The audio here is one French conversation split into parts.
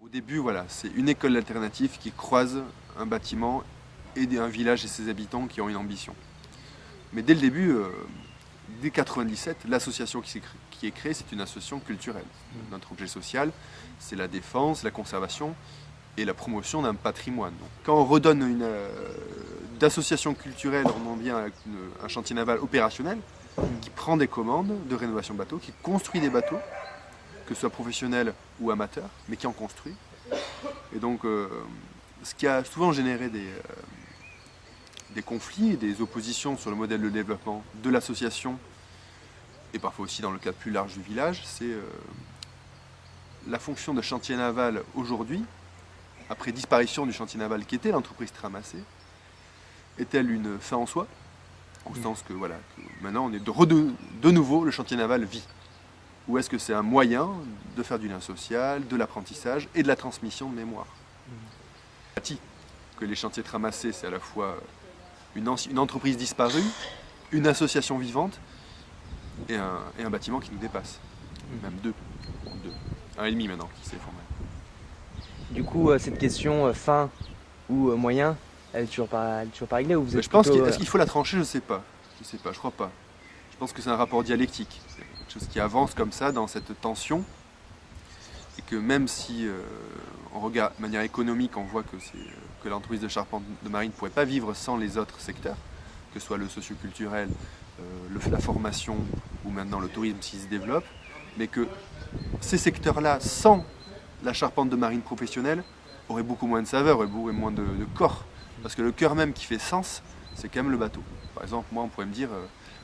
Au début, voilà, c'est une école alternative qui croise un bâtiment et un village et ses habitants qui ont une ambition. Mais dès le début, dès 97, l'association qui est créée, c'est une association culturelle. Notre objet social, c'est la défense, la conservation et la promotion d'un patrimoine. Donc, quand on redonne d'association culturelle, on en vient avec un chantier naval opérationnel qui prend des commandes de rénovation bateau, qui construit des bateaux, que ce soit professionnel ou amateur, mais qui en construit. Et donc, ce qui a souvent généré des conflits et des oppositions sur le modèle de développement de l'association, et parfois aussi dans le cadre plus large du village, c'est la fonction de chantier naval aujourd'hui, après disparition du chantier naval qui était l'entreprise Tramassé, est-elle une fin en soi, au sens que, voilà, que maintenant on est de nouveau, le chantier naval vit. Ou est-ce que c'est un moyen de faire du lien social, de l'apprentissage et de la transmission de mémoire? Que les chantiers Tramassé, c'est à la fois une entreprise disparue, une association vivante et un bâtiment qui nous dépasse. Même deux. Un et demi maintenant qui s'est formé. Du coup, cette question fin ou moyen, elle est toujours pas réglée, ou vous êtes Je pense plutôt, est-ce qu'il faut la trancher? Je sais pas. Je crois pas. Je pense que c'est un rapport dialectique. C'est quelque chose qui avance comme ça dans cette tension. Et que même si on regarde de manière économique, on voit que l'entreprise de charpente de marine ne pourrait pas vivre sans les autres secteurs, que ce soit le socioculturel, la formation ou maintenant le tourisme s'il se développe, mais que ces secteurs-là, sans la charpente de marine professionnelle, auraient beaucoup moins de saveur, auraient beaucoup moins de corps. Parce que le cœur même qui fait sens, c'est quand même le bateau. Par exemple, moi on pourrait me dire,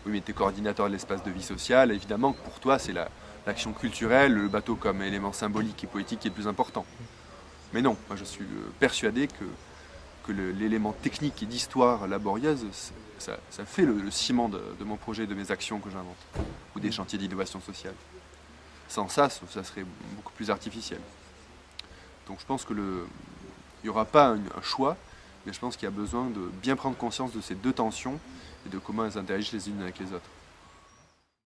oui mais tu es coordinateur de l'espace de vie sociale, évidemment que pour toi c'est l'action culturelle, le bateau comme élément symbolique et poétique qui est le plus important. Mais non, moi je suis persuadé que l'élément technique et d'histoire laborieuse, ça fait le ciment de mon projet, de mes actions que j'invente, ou des chantiers d'innovation sociale. Sans ça, ça serait beaucoup plus artificiel. Donc je pense qu'il n'y aura pas un choix, mais je pense qu'il y a besoin de bien prendre conscience de ces deux tensions et de comment elles interagissent les unes avec les autres.